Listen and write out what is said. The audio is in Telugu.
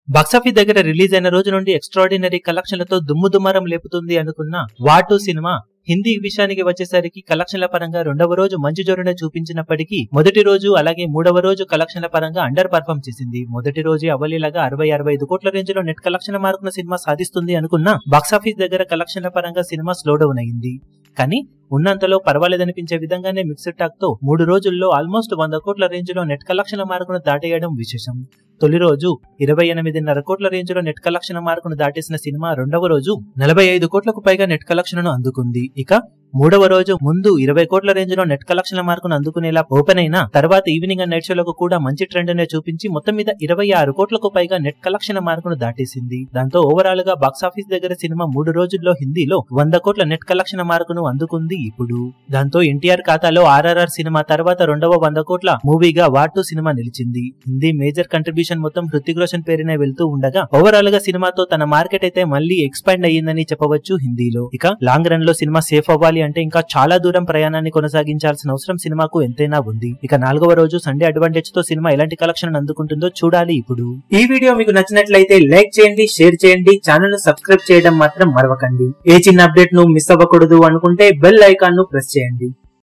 బాక్సాఫీస్ దగ్గర రిలీజ్ అయిన రోజు నుండి ఎక్స్ట్రాడినరీ కలెక్షన్లతో దుమ్ముదుమారం లేపుతుంది అనుకున్న వాటు సినిమా హిందీ విషయానికి వచ్చేసరికి కలెక్షన్ల పరంగా రెండవ రోజు మంచి జోరునే చూపించినప్పటికీ మొదటి రోజు అలాగే మూడవ రోజు కలెక్షన్ల పరంగా అండర్ పర్ఫార్మ్ చేసింది. మొదటి రోజు అవలీలాగా 60-65 కోట్ల రేంజ్ లో నెట్ కలెక్షన్ల మార్కున సినిమా సాధిస్తుంది అనుకున్న బాక్సాఫీస్ దగ్గర కలెక్షన్ల పరంగా సినిమా స్లో డౌన్ అయింది. కానీ ఉన్నంతలో పర్వాలేదనిపించే విధంగానే మిక్స్డ్ టాక్ తో 3 రోజుల్లో ఆల్మోస్ట్ 100 కోట్ల రేంజ్ లో నెట్ కలెక్షన్ల మార్కును దాటేయడం విశేషం. తొలి రోజు 28.5 కోట్ల రేంజ్ లో నెట్ కలెక్షన్ మార్కును దాటేసిన సినిమా రెండవ రోజు 45 కోట్లకు పైగా నెట్ కలెక్షన్ ను అందుకుంది. ఇక మూడవ రోజు ముందు 20 కోట్ల రేంజ్ లో నెట్ కలెక్షన్ల మార్కును అందుకునేలా ఓపెన్ అయినా తర్వాత ఈవినింగ్ అండ్ నైట్ షోలకు కూడా మంచి ట్రెండ్ నే చూపించి మొత్తం మీద 26 కోట్లకు పైగా నెట్ కలెక్షన్ మార్కును దాటేసింది. దాంతో ఓవరాల్ గా బాక్సాఫీస్ దగ్గర సినిమా 3 రోజుల్లో హిందీలో 100 కోట్ల నెట్ కలెక్షన్ మార్కును అందుకుంది. ఇప్పుడు దాంతో ఎన్టీఆర్ ఖాతాలో ఆర్ఆర్ఆర్ సినిమా తర్వాత రెండవ 100 కోట్ల మూవీగా వాటు సినిమా నిలిచింది. హిందీ మేజర్ కంట్రిబ్యూషన్ మొత్తం హృతిక్ రోషన్ పేరునే వెళ్తూ ఉండగా ఓవరాల్ గా సినిమాతో తన మార్కెట్ అయితే మళ్ళీ ఎక్స్పాండ్ అయ్యిందని చెప్పవచ్చు హిందీలో. ఇక లాంగ్ రన్ లో సినిమా సేఫ్ అవ్వాలి అంటే ఇంకా చాలా దూరం ప్రయాణాన్ని కొనసాగించాల్సిన అవసరం సినిమాకు ఎంతైనా ఉంది. ఇక 4వ రోజు సండే అడ్వాంటేజ్ తో సినిమా ఎలాంటి కలెక్షన్ అందుకుంటుందో చూడాలి. ఇప్పుడు ఈ వీడియో మీకు నచ్చినట్లయితే లైక్ చేయండి, షేర్ చేయండి, ఛానల్ ను సబ్స్క్రైబ్ చేయడం మాత్రం మరవకండి. ఏ చిన్న అప్డేట్ ను మిస్ అవ్వకూడదు అనుకుంటే బెల్ ఐకాన్ ను ప్రెస్ చేయండి.